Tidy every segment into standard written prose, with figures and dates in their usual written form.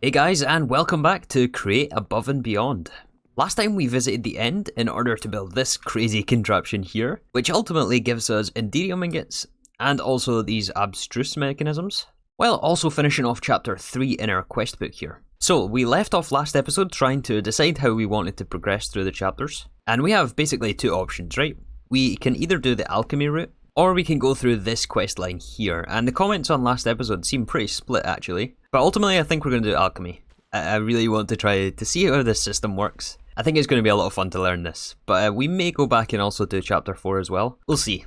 Hey guys, and welcome back to Create Above and Beyond. Last time we visited the end in order to build this crazy contraption here, which ultimately gives us Enderium ingots and also these abstruse mechanisms, while also finishing off chapter 3 in our quest book here. So we left off last episode trying to decide how we wanted to progress through the chapters, and we have basically two options, right? We can either do the Alchemy route, or we can go through this quest line here, and the comments on last episode seem pretty split actually. But ultimately I think we're going to do Alchemy. I really want to try to see how this system works. I think it's going to be a lot of fun to learn this, but we may go back and also do chapter 4 as well. We'll see.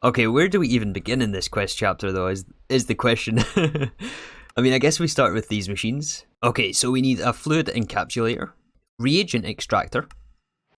Okay, where do we even begin in this quest chapter though is the question. I mean, I guess we start with these machines. Okay, so we need a fluid encapsulator, reagent extractor,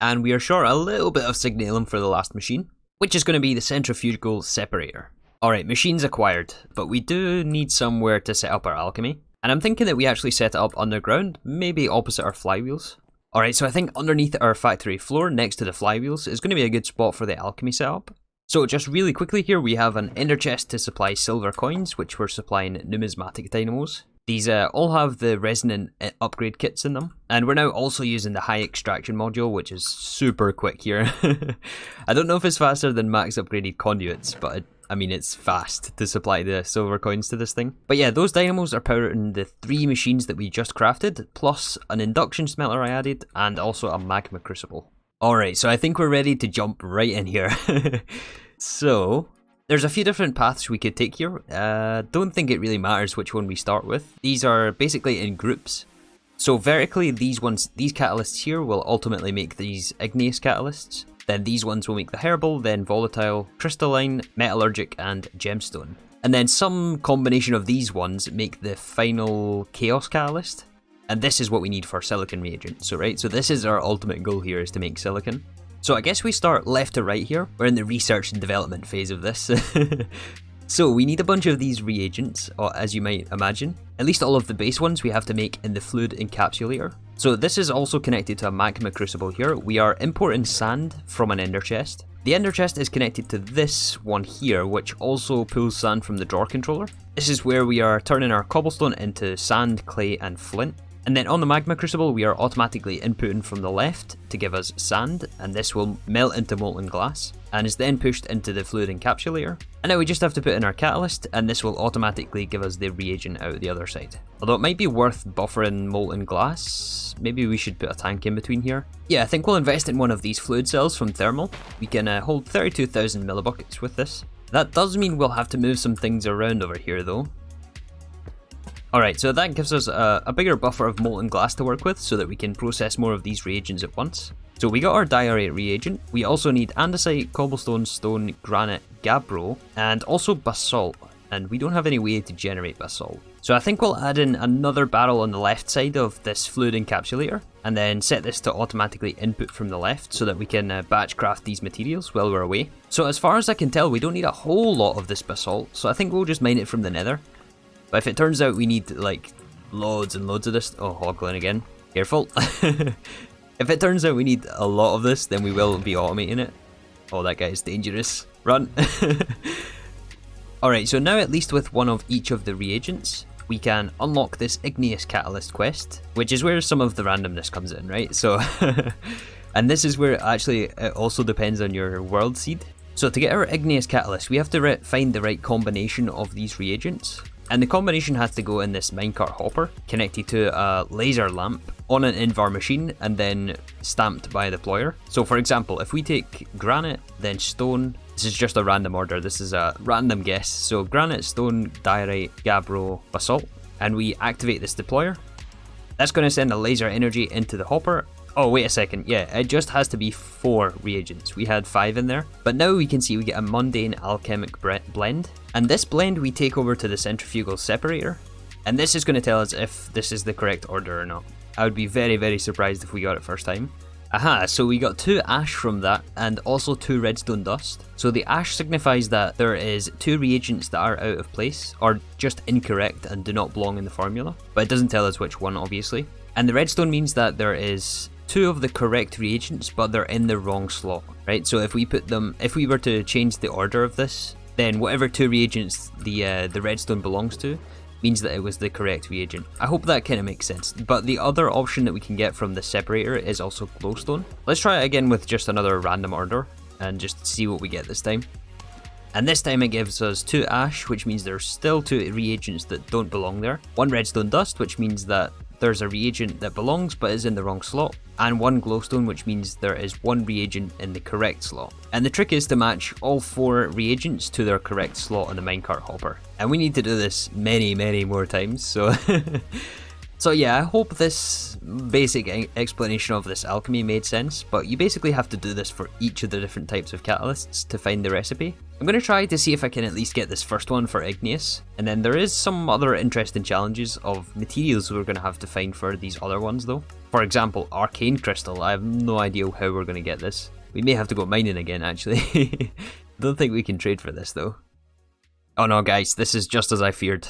and we are short a little bit of signalum for the last machine, which is going to be the centrifugal separator. Alright, machines acquired, but we do need somewhere to set up our alchemy. And I'm thinking that we actually set it up underground, maybe opposite our flywheels. Alright, so I think underneath our factory floor, next to the flywheels, is going to be a good spot for the alchemy setup. So just really quickly here, we have an ender chest to supply silver coins, which we're supplying numismatic dynamos. These all have the resonant upgrade kits in them. And we're now also using the high extraction module, which is super quick here. I don't know if it's faster than max upgraded conduits, but I mean, it's fast to supply the silver coins to this thing. But yeah, those dynamos are powering the 3 machines that we just crafted, plus an induction smelter I added, and also a magma crucible. Alright, so I think we're ready to jump right in here. So, there's a few different paths we could take here. Don't think it really matters which one we start with. These are basically in groups. So vertically, these catalysts here will ultimately make these igneous catalysts. Then these ones will make the herbal, then volatile, crystalline, metallurgic, and gemstone. And then some combination of these ones make the final chaos catalyst. And this is what we need for silicon reagent. So this is our ultimate goal here, is to make silicon. So I guess we start left to right here. We're in the research and development phase of this. So we need a bunch of these reagents, as you might imagine. At least all of the base ones we have to make in the fluid encapsulator. So this is also connected to a magma crucible here. We are importing sand from an ender chest. The ender chest is connected to this one here, which also pulls sand from the drawer controller. This is where we are turning our cobblestone into sand, clay, and flint. And then on the magma crucible, we are automatically inputting from the left to give us sand, and this will melt into molten glass, and is then pushed into the fluid encapsulator. And now we just have to put in our catalyst, and this will automatically give us the reagent out the other side. Although it might be worth buffering molten glass, maybe we should put a tank in between here. Yeah, I think we'll invest in one of these fluid cells from Thermal. We can hold 32,000 millibuckets with this. That does mean we'll have to move some things around over here though. Alright, so that gives us a bigger buffer of molten glass to work with so that we can process more of these reagents at once. So we got our diorite reagent. We also need andesite, cobblestone, stone, granite, gabbro, and also basalt. And we don't have any way to generate basalt. So I think we'll add in another barrel on the left side of this fluid encapsulator, and then set this to automatically input from the left so that we can batch craft these materials while we're away. So as far as I can tell, we don't need a whole lot of this basalt, so I think we'll just mine it from the nether. But if it turns out we need like loads and loads of this, oh, hoglin again, careful. If it turns out we need a lot of this, then we will be automating it. Oh, that guy is dangerous. Run. Alright, so now at least with one of each of the reagents, we can unlock this igneous catalyst quest, which is where some of the randomness comes in, right? So, and this is where actually it also depends on your world seed. So to get our igneous catalyst, we have to find the right combination of these reagents. And the combination has to go in this minecart hopper, connected to a laser lamp on an invar machine and then stamped by the ployer. So for example, if we take granite, then stone, this is just a random order, this is a random guess. So granite, stone, diorite, gabbro, basalt, and we activate this deployer. That's going to send a laser energy into the hopper. Oh, wait a second, yeah, it just has to be 4 reagents. We had 5 in there. But now we can see we get a mundane alchemic blend. And this blend we take over to the centrifugal separator. And this is going to tell us if this is the correct order or not. I would be very, very surprised if we got it first time. Aha, so we got 2 ash from that and also 2 redstone dust. So the ash signifies that there is 2 reagents that are out of place or just incorrect and do not belong in the formula. But it doesn't tell us which one, obviously. And the redstone means that there is 2 of the correct reagents, but they're in the wrong slot, right? So if we were to change the order of this, then whatever 2 reagents the redstone belongs to, means that it was the correct reagent. I hope that kind of makes sense. But the other option that we can get from the separator is also glowstone. Let's try it again with just another random order and just see what we get this time. And this time it gives us 2 ash, which means there's still 2 reagents that don't belong there. 1 redstone dust, which means that there's a reagent that belongs but is in the wrong slot, and 1 glowstone, which means there is 1 reagent in the correct slot. And the trick is to match all 4 reagents to their correct slot on the minecart hopper. And we need to do this many more times, so... So yeah, I hope this basic explanation of this alchemy made sense, but you basically have to do this for each of the different types of catalysts to find the recipe. I'm going to try to see if I can at least get this first one for igneous, and then there is some other interesting challenges of materials we're going to have to find for these other ones though. For example, arcane crystal, I have no idea how we're going to get this. We may have to go mining again actually. Don't think we can trade for this though. Oh no guys, this is just as I feared.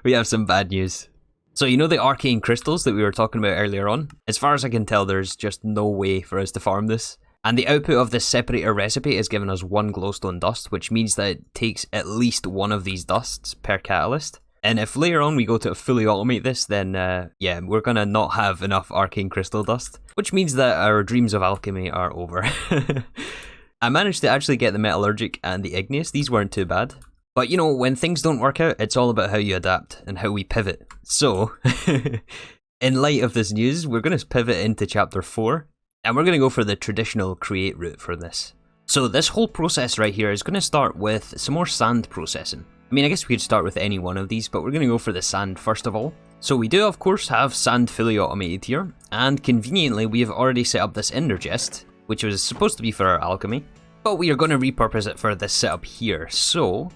We have some bad news. So you know the arcane crystals that we were talking about earlier on? As far as I can tell, there's just no way for us to farm this. And the output of this separator recipe is giving us 1 glowstone dust, which means that it takes at least 1 of these dusts per catalyst. And if later on we go to fully automate this, then yeah, we're gonna not have enough arcane crystal dust, which means that our dreams of alchemy are over. I managed to actually get the metallurgic and the igneous. These weren't too bad. But you know, when things don't work out, it's all about how you adapt and how we pivot. So, in light of this news, we're going to pivot into chapter 4, and we're going to go for the traditional create route for this. So this whole process right here is going to start with some more sand processing. I mean, I guess we could start with any one of these, but we're going to go for the sand first of all. So we do of course have sand fully automated here, and conveniently we have already set up this ender chest, which was supposed to be for our alchemy, but we are going to repurpose it for this setup here. So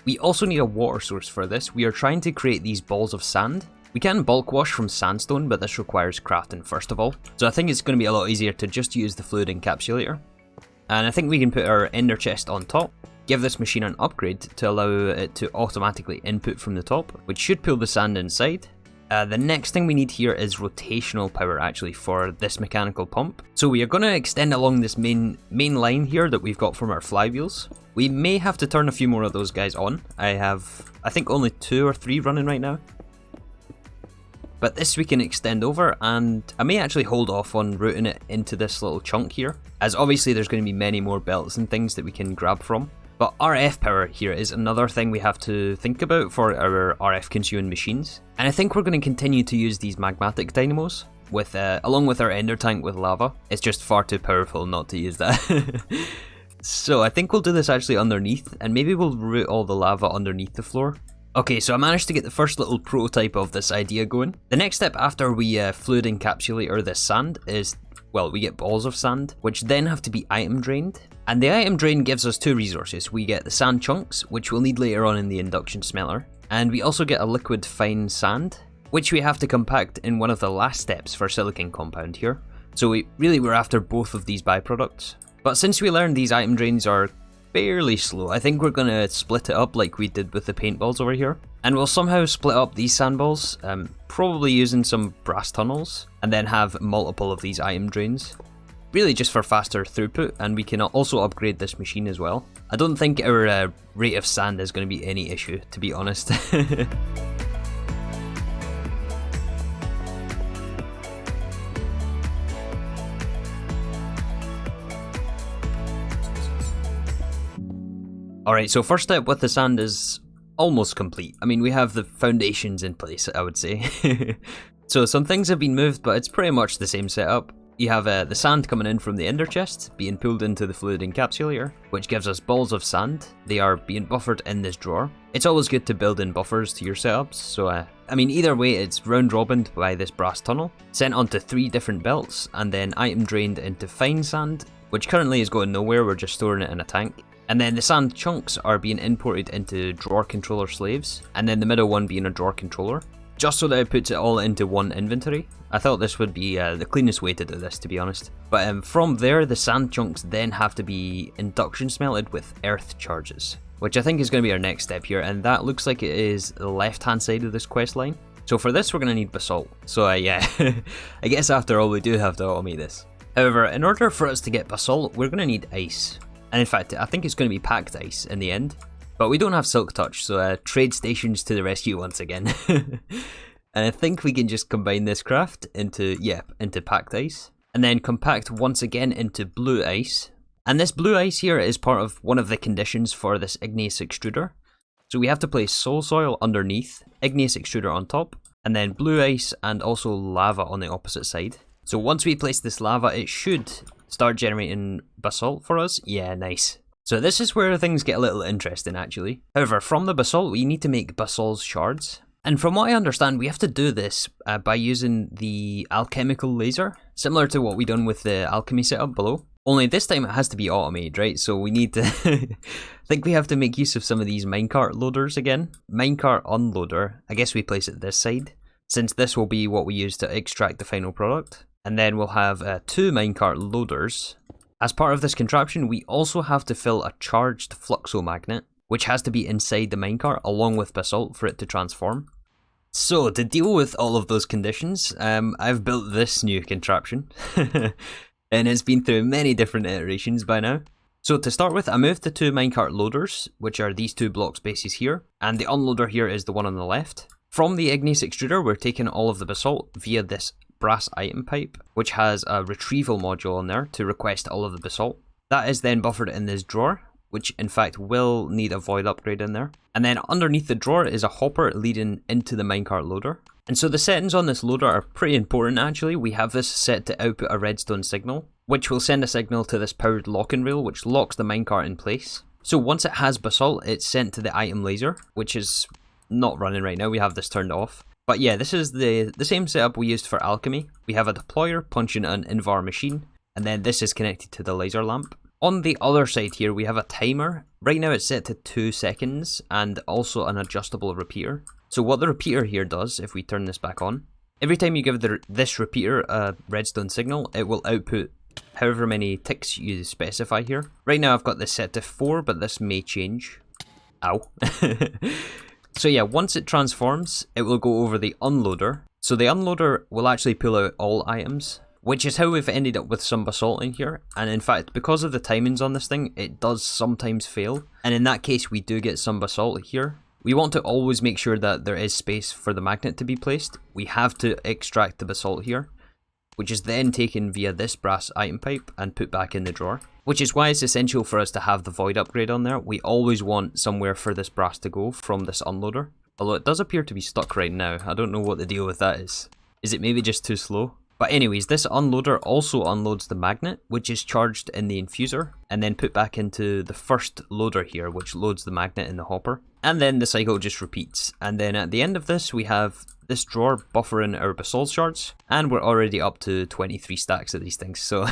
we also need a water source for this. We are trying to create these balls of sand. We can bulk wash from sandstone, but this requires crafting first of all. So I think it's going to be a lot easier to just use the fluid encapsulator. And I think we can put our ender chest on top, give this machine an upgrade to allow it to automatically input from the top, which should pull the sand inside. The next thing we need here is rotational power actually for this mechanical pump. So we are going to extend along this main line here that we've got from our flywheels. We may have to turn a few more of those guys on. I think only 2 or 3 running right now. But this we can extend over, and I may actually hold off on routing it into this little chunk here, as obviously there's going to be many more belts and things that we can grab from. But RF power here is another thing we have to think about for our RF consuming machines. And I think we're going to continue to use these magmatic dynamos with along with our ender tank with lava. It's just far too powerful not to use that. So I think we'll do this actually underneath, and maybe we'll route all the lava underneath the floor. Okay, so I managed to get the first little prototype of this idea going. The next step after we fluid encapsulate or this sand is, well, we get balls of sand, which then have to be item drained. And the item drain gives us 2 resources. We get the sand chunks, which we'll need later on in the induction smelter. And we also get a liquid fine sand, which we have to compact in one of the last steps for silicon compound here. So we're after both of these byproducts. But since we learned these item drains are fairly slow, I think we're going to split it up like we did with the paintballs over here. And we'll somehow split up these sandballs, probably using some brass tunnels, and then have multiple of these item drains. Really just for faster throughput, and we can also upgrade this machine as well. I don't think our rate of sand is going to be any issue, to be honest. Alright, so first step with the sand is almost complete. I mean, we have the foundations in place, I would say. So some things have been moved, but it's pretty much the same setup. You have the sand coming in from the ender chest, being pulled into the fluid encapsulator, which gives us balls of sand. They are being buffered in this drawer. It's always good to build in buffers to your setups, so I mean, either way, it's round robined by this brass tunnel, sent onto 3 different belts, and then item drained into fine sand, which currently is going nowhere, we're just storing it in a tank. And then the sand chunks are being imported into drawer controller slaves, and then the middle one being a drawer controller, just so that it puts it all into one inventory. I thought this would be the cleanest way to do this, to be honest. But from there, the sand chunks then have to be induction smelted with earth charges, which I think is going to be our next step here, and that looks like it is the left-hand side of this quest line. So for this, we're going to need basalt. So yeah, I guess after all, we do have to automate this. However, in order for us to get basalt, we're going to need ice. And in fact, I think it's going to be packed ice in the end. But we don't have Silk Touch, so trade stations to the rescue once again. And I think we can just combine this craft into, into packed ice. And then compact once again into blue ice. And this blue ice here is part of one of the conditions for this igneous extruder. So we have to place soul soil underneath, igneous extruder on top, and then blue ice and also lava on the opposite side. So once we place this lava, it should start generating basalt for us. Yeah, nice. So this is where things get a little interesting actually. However, from the basalt, we need to make Basalz Shards. And from what I understand, we have to do this by using the alchemical laser, similar to what we done with the alchemy setup below. Only this time it has to be automated, right? So we need to, I think we have to make use of some of these minecart loaders again. Minecart unloader, I guess we place it this side, since this will be what we use to extract the final product. And then we'll have 2 minecart loaders. As part of this contraption, we also have to fill a charged fluxo magnet, which has to be inside the minecart along with basalt for it to transform. So to deal with all of those conditions, I've built this new contraption. And it's been through many different iterations by now. So to start with, I moved the 2 minecart loaders, which are these 2 block spaces here, and the unloader here is the one on the left. From the igneous extruder, we're taking all of the basalt via this brass item pipe, which has a retrieval module on there to request all of the basalt. That is then buffered in this drawer, which in fact will need a void upgrade in there. And then underneath the drawer is a hopper leading into the minecart loader. And so the settings on this loader are pretty important actually. We have this set to output a redstone signal, which will send a signal to this powered locking rail, which locks the minecart in place. So once it has basalt, it's sent to the item laser, which is not running right now. We have this turned off. But yeah, this is the same setup we used for alchemy. We have a deployer punching an invar machine, and then this is connected to the laser lamp. On the other side here, we have a timer. Right now it's set to 2 seconds and also an adjustable repeater. So what the repeater here does, if we turn this back on, every time you give this repeater a redstone signal, it will output however many ticks you specify here. Right now I've got this set to 4, but this may change. Ow. So yeah, once it transforms, it will go over the unloader. So the unloader will actually pull out all items, which is how we've ended up with some basalt in here. And in fact, because of the timings on this thing, it does sometimes fail. And in that case, we do get some basalt here. We want to always make sure that there is space for the magnet to be placed. We have to extract the basalt here, which is then taken via this brass item pipe and put back in the drawer. Which is why it's essential for us to have the void upgrade on there. We always want somewhere for this brass to go from this unloader. Although it does appear to be stuck right now. I don't know what the deal with that is. Is it maybe just too slow? But anyways, this unloader also unloads the magnet, which is charged in the infuser, and then put back into the first loader here, which loads the magnet in the hopper. And then the cycle just repeats. And then at the end of this, we have this drawer buffering our Basalz Shards, and we're already up to 23 stacks of these things, so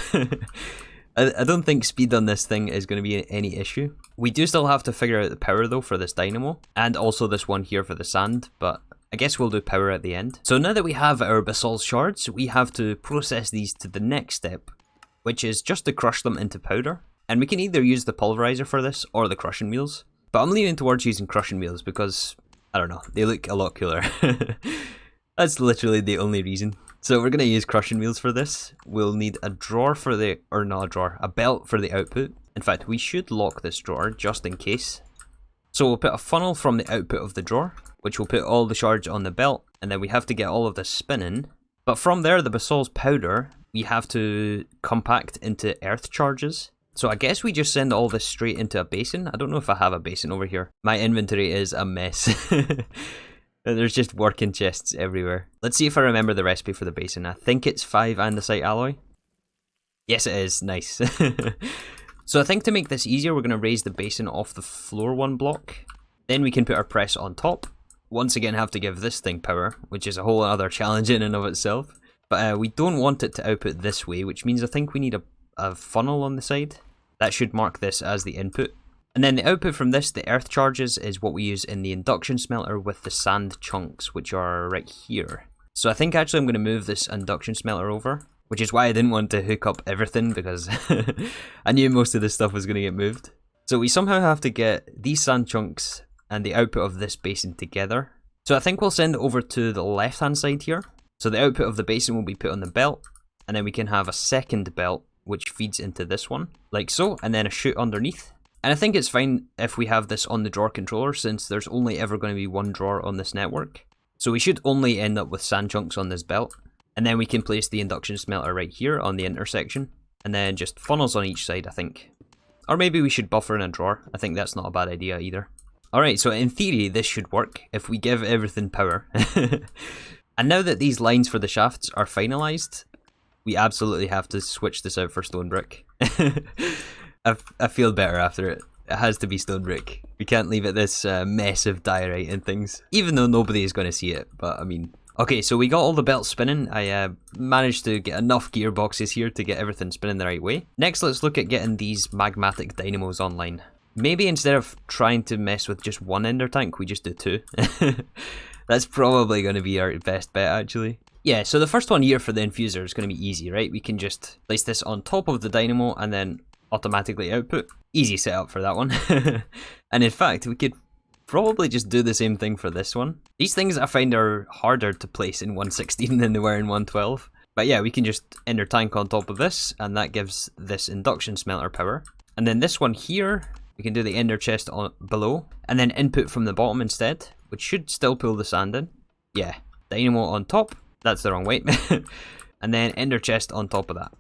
I don't think speed on this thing is going to be any issue. We do still have to figure out the power though for this dynamo, and also this one here for the sand, but I guess we'll do power at the end. So now that we have our Basalz Shards, we have to process these to the next step, which is just to crush them into powder. And we can either use the pulverizer for this or the crushing wheels. But I'm leaning towards using crushing wheels because, I don't know, they look a lot cooler. That's literally the only reason. So we're going to use crushing wheels for this. We'll need a drawer for the, or not a drawer, a belt for the output. In fact, we should lock this drawer just in case. So we'll put a funnel from the output of the drawer, which will put all the shards on the belt, and then we have to get all of this spinning. But from there, the Basalz powder, we have to compact into earth charges. So I guess we just send all this straight into a basin. I don't know if I have a basin over here. My inventory is a mess. There's just working chests everywhere. Let's see if I remember the recipe for the basin. I think it's 5 andesite alloy. Yes, it is. Nice. So I think to make this easier, we're going to raise the basin off the floor 1 block. Then we can put our press on top. Once again, have to give this thing power, which is a whole other challenge in and of itself. But we don't want it to output this way, which means I think we need a funnel on the side. That should mark this as the input. And then the output from this, the earth charges, is what we use in the induction smelter with the sand chunks, which are right here. So I think actually I'm going to move this induction smelter over, which is why I didn't want to hook up everything, because I knew most of this stuff was going to get moved. So we somehow have to get these sand chunks and the output of this basin together. So I think we'll send it over to the left hand side here. So the output of the basin will be put on the belt, and then we can have a second belt which feeds into this one, like so, and then a chute underneath. And I think it's fine if we have this on the drawer controller, since there's only ever going to be one drawer on this network. So we should only end up with sand chunks on this belt. And then we can place the induction smelter right here on the intersection. And then just funnels on each side, I think. Or maybe we should buffer in a drawer. I think that's not a bad idea either. Alright, so in theory this should work if we give everything power. And now that these lines for the shafts are finalised, we absolutely have to switch this out for stone brick. I feel better after it. It has to be stone brick. We can't leave it this mess of diorite and things. Even though nobody is going to see it, but I mean... Okay, so we got all the belts spinning. I managed to get enough gearboxes here to get everything spinning the right way. Next, let's look at getting these magmatic dynamos online. Maybe instead of trying to mess with just one ender tank, we just do two. That's probably going to be our best bet, actually. Yeah, so the first one here for the infuser is going to be easy, right? We can just place this on top of the dynamo and then automatically output. Easy setup for that one. And in fact, we could probably just do the same thing for this one. These things I find are harder to place in 116 than they were in 112. But yeah, we can just ender tank on top of this, and that gives this induction smelter power. And then this one here, we can do the ender chest on below, and then input from the bottom instead, which should still pull the sand in. Yeah, dynamo on top, that's the wrong way. And then ender chest on top of that.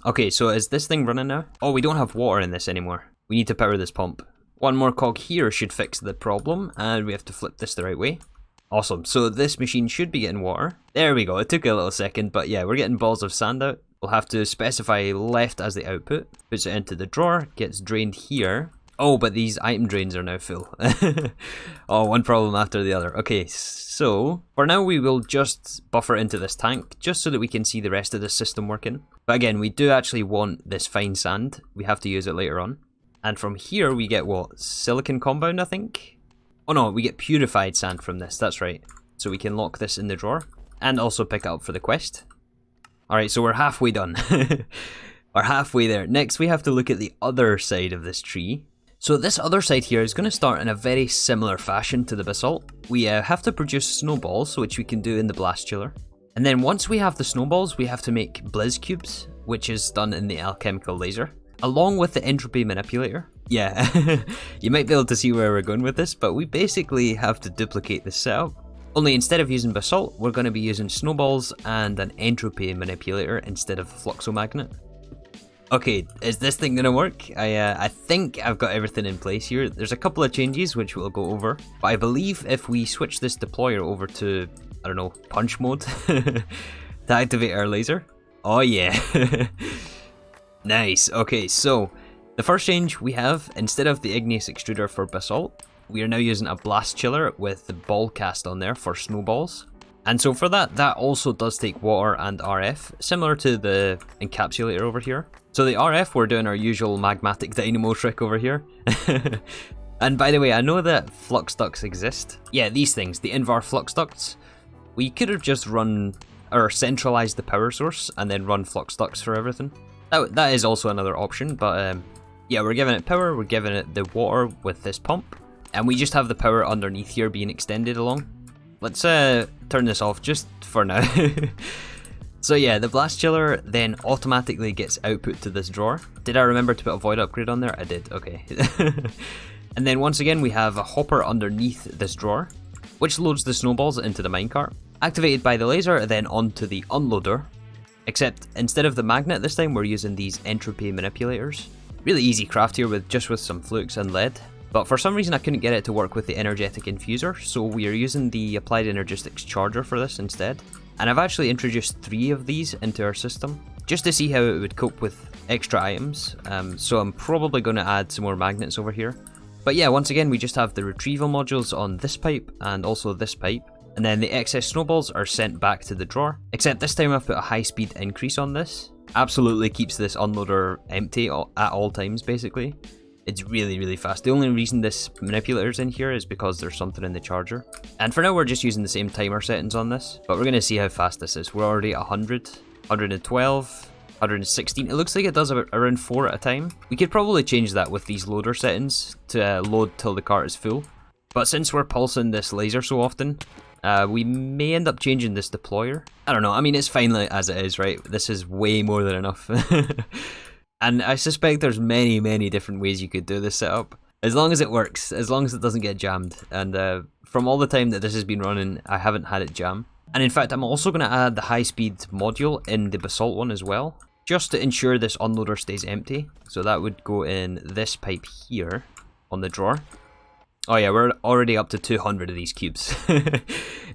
Okay, so is this thing running now? Oh, we don't have water in this anymore. We need to power this pump. One more cog here should fix the problem, and we have to flip this the right way. Awesome, so this machine should be getting water. There we go, it took a little second, but yeah, we're getting balls of sand out. We'll have to specify left as the output. Puts it into the drawer, gets drained here. Oh, but these item drains are now full. Oh, one problem after the other. Okay, so for now we will just buffer into this tank, just so that we can see the rest of the system working. But again, we do actually want this fine sand. We have to use it later on. And from here we get what? Silicon compound, I think? Oh no, we get purified sand from this, that's right. So we can lock this in the drawer, and also pick it up for the quest. Alright, so we're halfway done. We're halfway there. Next we have to look at the other side of this tree. So this other side here is going to start in a very similar fashion to the basalt. We have to produce snowballs, which we can do in the blast chiller. And then once we have the snowballs, we have to make Blizz Cubes, which is done in the alchemical laser, along with the entropy manipulator. Yeah, you might be able to see where we're going with this, but we basically have to duplicate this setup. Only instead of using basalt, we're going to be using snowballs and an entropy manipulator instead of fluxomagnet. Okay, is this thing gonna work? I think I've got everything in place here. There's a couple of changes which we'll go over, but I believe if we switch this deployer over to, I don't know, punch mode to activate our laser. Oh yeah. Nice. Okay, so the first change we have, instead of the igneous extruder for basalt, we are now using a blast chiller with the ball cast on there for snowballs. And so for that also does take water and RF, similar to the encapsulator over here. So the RF, we're doing our usual magmatic dynamo trick over here. And by the way, I know that flux ducts exist. Yeah, these things, the invar flux ducts. We could have just run, or centralized the power source and then run flux ducts for everything. That is also another option, but yeah, we're giving it power, we're giving it the water with this pump. And we just have the power underneath here being extended along. Let's turn this off just for now. So yeah, the blast chiller then automatically gets output to this drawer. Did I remember to put a void upgrade on there? I did, okay. And then once again we have a hopper underneath this drawer, which loads the snowballs into the minecart. Activated by the laser, then onto the unloader. Except instead of the magnet this time, we're using these entropy manipulators. Really easy craft here with some flukes and lead. But for some reason I couldn't get it to work with the energetic infuser, so we are using the Applied Energistics charger for this instead. And I've actually introduced 3 of these into our system, just to see how it would cope with extra items. So I'm probably going to add some more magnets over here. But yeah, once again we just have the retrieval modules on this pipe and also this pipe. And then the excess snowballs are sent back to the drawer, except this time I've put a high speed increase on this. Absolutely keeps this unloader empty at all times basically. It's really, really fast. The only reason this manipulator's in here is because there's something in the charger. And for now, we're just using the same timer settings on this, but we're going to see how fast this is. We're already at 100, 112, 116. It looks like it does about around 4 at a time. We could probably change that with these loader settings to load till the cart is full. But since we're pulsing this laser so often, we may end up changing this deployer. I don't know. I mean, it's fine as it is, right? This is way more than enough. And I suspect there's many different ways you could do this setup. As long as it works, as long as it doesn't get jammed. And from all the time that this has been running, I haven't had it jam. And in fact, I'm also going to add the high-speed module in the Basalt one as well, just to ensure this unloader stays empty. So that would go in this pipe here on the drawer. Oh yeah, we're already up to 200 of these cubes.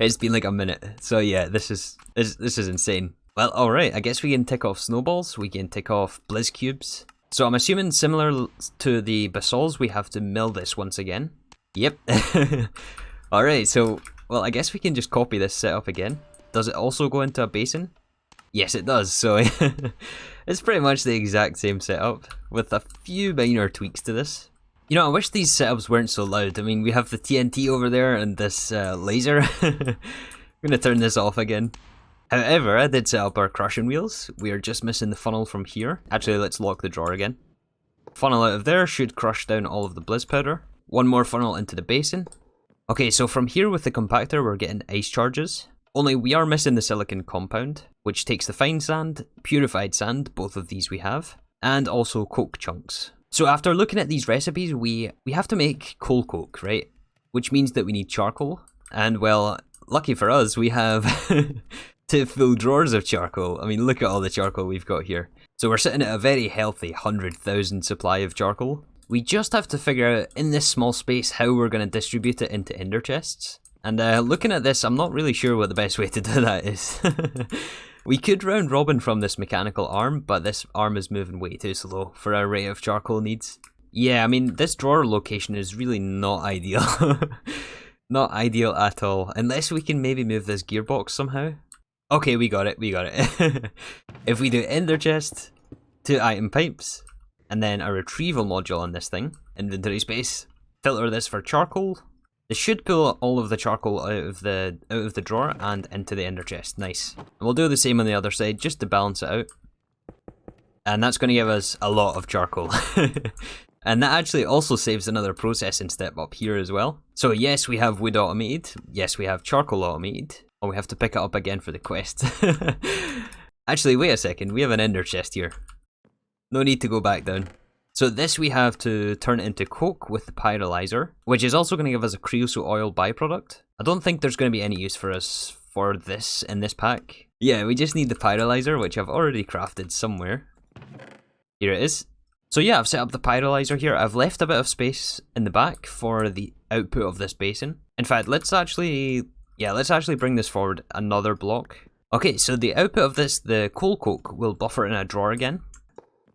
It's been like a minute. So yeah, this is insane. Well, alright, I guess we can tick off snowballs, we can tick off Blizz Cubes. So I'm assuming similar to the Basalts, we have to mill this once again. Yep. Alright, so, well, I guess we can just copy this setup again. Does it also go into a basin? Yes, it does, so it's pretty much the exact same setup, with a few minor tweaks to this. You know, I wish these setups weren't so loud. I mean, we have the TNT over there and this laser. I'm gonna turn this off again. However, I did set up our crushing wheels. We are just missing the funnel from here. Actually, let's lock the drawer again. Funnel out of there should crush down all of the Blizz powder. One more funnel into the basin. Okay, so from here with the compactor, we're getting ice charges. Only we are missing the silicon compound, which takes the fine sand, purified sand, both of these we have, and also coke chunks. So after looking at these recipes, we have to make coal coke, right? Which means that we need charcoal. And well, lucky for us, we have 2 full drawers of charcoal. I mean, look at all the charcoal we've got here. So we're sitting at a very healthy 100,000 supply of charcoal. We just have to figure out in this small space how we're going to distribute it into ender chests. And looking at this, I'm not really sure what the best way to do that is. We could round robin from this mechanical arm, but this arm is moving way too slow for our rate of charcoal needs. Yeah, I mean, this drawer location is really not ideal. Not ideal at all, unless we can maybe move this gearbox somehow. Okay, we got it. If we do ender chest, 2 item pipes, and then a retrieval module on this thing, inventory space, filter this for charcoal. This should pull all of the charcoal out of the drawer and into the ender chest. Nice. And we'll do the same on the other side just to balance it out. And that's going to give us a lot of charcoal. And that actually also saves another processing step up here as well. So yes, we have wood automated. Yes, we have charcoal automated. Oh, we have to pick it up again for the quest. Actually, wait a second. We have an ender chest here. No need to go back down. So this we have to turn it into coke with the pyrolyzer, which is also going to give us a creosote oil byproduct. I don't think there's going to be any use for us for this in this pack. Yeah, we just need the pyrolyzer, which I've already crafted somewhere. Here it is. So yeah, I've set up the pyrolyzer here. I've left a bit of space in the back for the output of this basin. In fact, let's actually bring this forward another block. Okay, so the output of this, the coal coke, will buffer in a drawer again.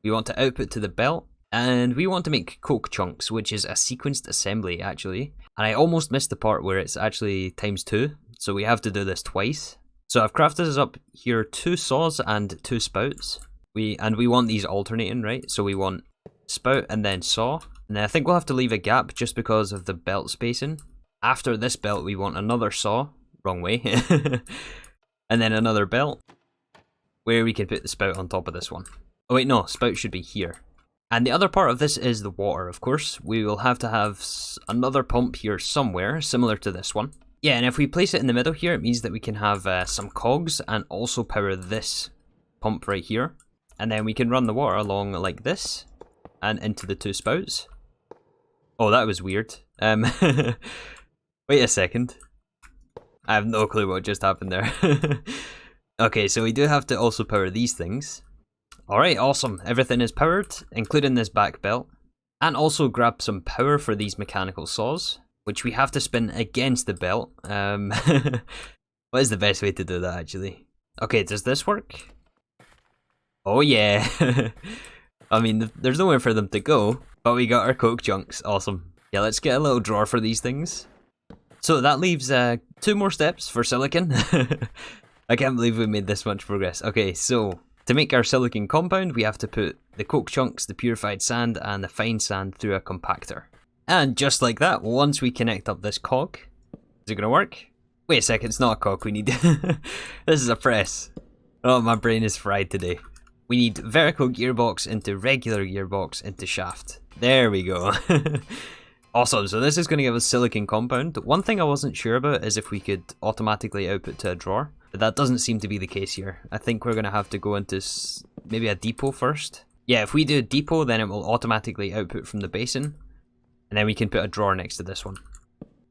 We want to output to the belt. And we want to make coke chunks, which is a sequenced assembly, actually. And I almost missed the part where it's actually ×2, so we have to do this twice. So I've crafted this up here, 2 saws and 2 spouts. We want these alternating, right? So we want spout and then saw. And then I think we'll have to leave a gap just because of the belt spacing. After this belt, we want another saw. Wrong way. And then another belt, where we can put the spout on top of this one. Oh wait, no, spout should be here. And the other part of this is the water, of course. We will have to have another pump here somewhere, similar to this one. Yeah, and if we place it in the middle here, it means that we can have some cogs and also power this pump right here. And then we can run the water along like this and into the 2 spouts. Oh, that was weird. Wait a second. I have no clue what just happened there. Okay, so we do have to also power these things. Alright, awesome. Everything is powered, including this back belt. And also grab some power for these mechanical saws, which we have to spin against the belt. What is the best way to do that, actually? Okay, does this work? Oh yeah. I mean, there's nowhere for them to go, but we got our coke chunks. Awesome. Yeah, let's get a little drawer for these things. So that leaves 2 more steps for silicon. I can't believe we made this much progress. Okay, so to make our silicon compound, we have to put the coke chunks, the purified sand, and the fine sand through a compactor. And just like that, once we connect up this cog, is it going to work? Wait a second, it's not a cog, we need... This is a press. Oh, my brain is fried today. We need vertical gearbox into regular gearbox into shaft. There we go. Awesome, so this is going to give us silicon compound. One thing I wasn't sure about is if we could automatically output to a drawer. But that doesn't seem to be the case here. I think we're going to have to go into maybe a depot first. Yeah, if we do a depot, then it will automatically output from the basin. And then we can put a drawer next to this one.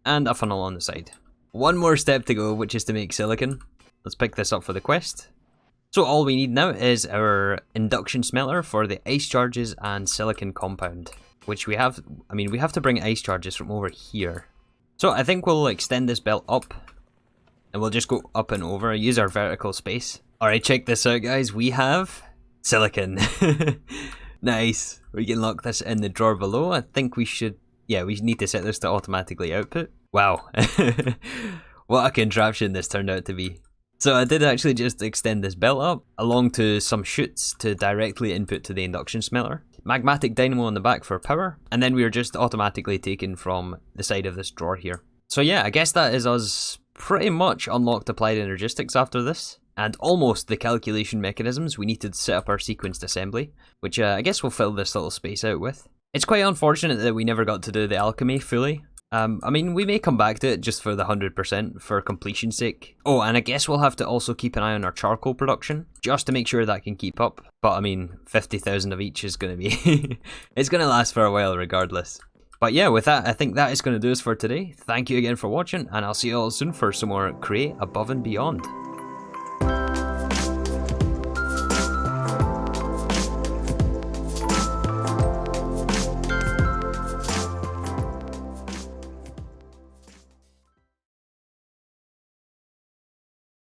And a funnel on the side. One more step to go, which is to make silicon. Let's pick this up for the quest. So all we need now is our induction smelter for the ice charges and silicon compound. Which we have, we have to bring ice charges from over here. So I think we'll extend this belt up. And we'll just go up and over, use our vertical space. Alright, check this out guys, we have silicon. Nice. We can lock this in the drawer below. I think we should, yeah, we need to set this to automatically output. Wow. What a contraption this turned out to be. So I did actually just extend this belt up along to some chutes to directly input to the induction smelter. Magmatic dynamo on the back for power, and then we are just automatically taken from the side of this drawer here. So yeah, I guess that is us pretty much unlocked Applied Energistics after this, and almost the calculation mechanisms we need to set up our sequenced assembly, which I guess we'll fill this little space out with. It's quite unfortunate that we never got to do the alchemy fully. We may come back to it just for the 100% for completion's sake. Oh, and I guess we'll have to also keep an eye on our charcoal production, just to make sure that can keep up. But 50,000 of each is going to be... it's going to last for a while regardless. But yeah, with that, I think that is going to do us for today. Thank you again for watching, and I'll see you all soon for some more Create Above and Beyond.